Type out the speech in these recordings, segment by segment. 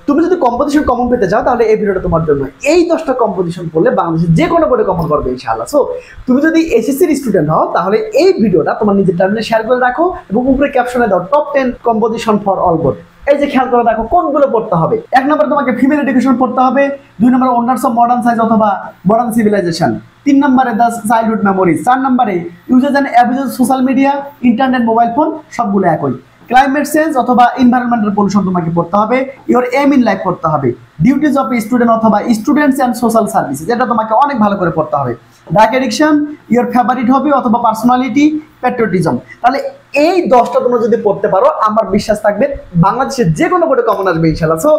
তুমি যদি composition common পেতে চাও তাহলে এই ভিডিওটা তোমার জন্য। এই 10টা কম্পোজিশন পড়লে বাংলাদেশে যে কোনো বোর্ডে কমন করবে ইনশাআল্লাহ। সো তুমি যদি এসএসসির স্টুডেন্ট হও তাহলে এই ভিডিওটা তোমার নিজের টার্মিনালে শেয়ার করে রাখো এবং উপরে ক্যাপশনে দাও top 10 composition for all board. এই যে খেয়াল করে দেখো কোনগুলো পড়তে হবে। 1 নম্বরে তোমাকে ফিমেল এডুকেশন পড়তে হবে, 2 নম্বরে ওনার্স অফ মডার্ন সায়েন্স অথবা মডার্ন সিভিলাইজেশন, 3 নম্বরে দ্য চাইল্ডহুড মেমোরিজ, 4 নম্বরে uses and abuses social media, internet, mobile phone, সবগুলো একই। ক্লাইমেট চেঞ্জ অথবা এনভায়রনমেন্টাল পলিউশন তোমাকে পড়তে হবে, ইওর এম ইন লাইফ পড়তে হবে, ডিউটিজ অফ স্টুডেন্ট অথবা স্টুডেন্টস এন্ড সোশ্যাল সার্ভিসেস, এটা তোমাকে অনেক ভালো করে পড়তে হবে। Drug addiction, your favourite hobby অথবা পার্সোনালিটি, প্যাট্রিয়টিজম। তাহলে এই 10টা তোমরা যদি পড়তে পারো আমার বিশ্বাস থাকবে বাংলাদেশের যে কোনো বোর্ডে কমন আসবে ইনশাআল্লাহ। সো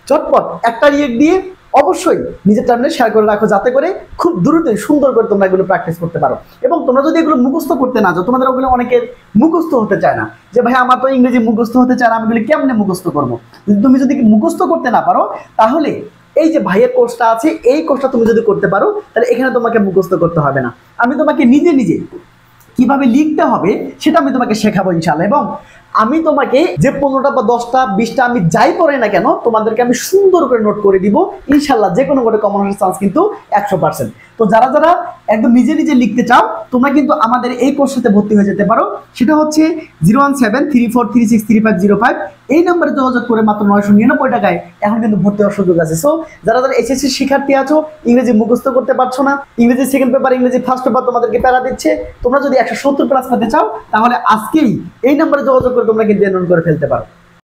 চটপট একটা রিয়েক্ট দিয়ে অবশ্যই নিজের টার্মিনালে শেয়ার করে রাখো যাতে করে খুব দ্রুতই সুন্দর করে তোমরা এগুলো প্র্যাকটিস করতে পারো। এবং তোমরা যদি এগুলো মুখস্থ করতে না যাও, তোমাদের ওগুলো অনেকের মুখস্থ হতে চায় না, যে ভাই আমার তো ইংরেজি মুখস্থ হতে চায় না, আমি এগুলো কেমনে মুখস্থ করবো। তুমি যদি মুখস্থ করতে না পারো তাহলে এই যে ভাইয়ের কোর্সটা আছে এই কোর্সটা তুমি যদি করতে পারো তাহলে এখানে তোমাকে মুখস্থ করতে হবে না। আমি তোমাকে নিজে নিজে কিভাবে লিখতে হবে সেটা আমি তোমাকে শেখাবো ইনশাআল্লাহ। এবং আমি তোমাকে যে 15টা বা 10টা 20টা আমি যাই পড়ে না কেন তোমাদেরকে আমি সুন্দর করে নোট করে দিব ইনশাআল্লাহ। যে কোনো বোর্ডে কমন আসার চান্স কিন্তু 100%। তো যারা যারা একদম নিজে নিজে লিখতে চাও তোমরা কিন্তু আমাদের এই কোর্সটাতে ভর্তি হয়ে যেতে পারো। সেটা হচ্ছে 01734363505। এই নাম্বারে যোগাযোগ করে মাত্র 999 টাকায় এখন কিন্তু ভর্তি হওয়ার সুযোগ আছে। সো যারা যারা এসএসসি শিক্ষার্থী আছো, ইংরেজি মুখস্থ করতে পারছো না, ইংরেজি সেকেন্ড পেপার, ইংরেজি ফার্স্ট পেপার তোমাদেরকে প্যারা দিচ্ছে, তোমরা যদি 170 প্লাস পেতে চাও তাহলে আজকেই এই নাম্বারে যোগাযোগ করে তোমরা কিন্তু এনরোল করে ফেলতে পারো।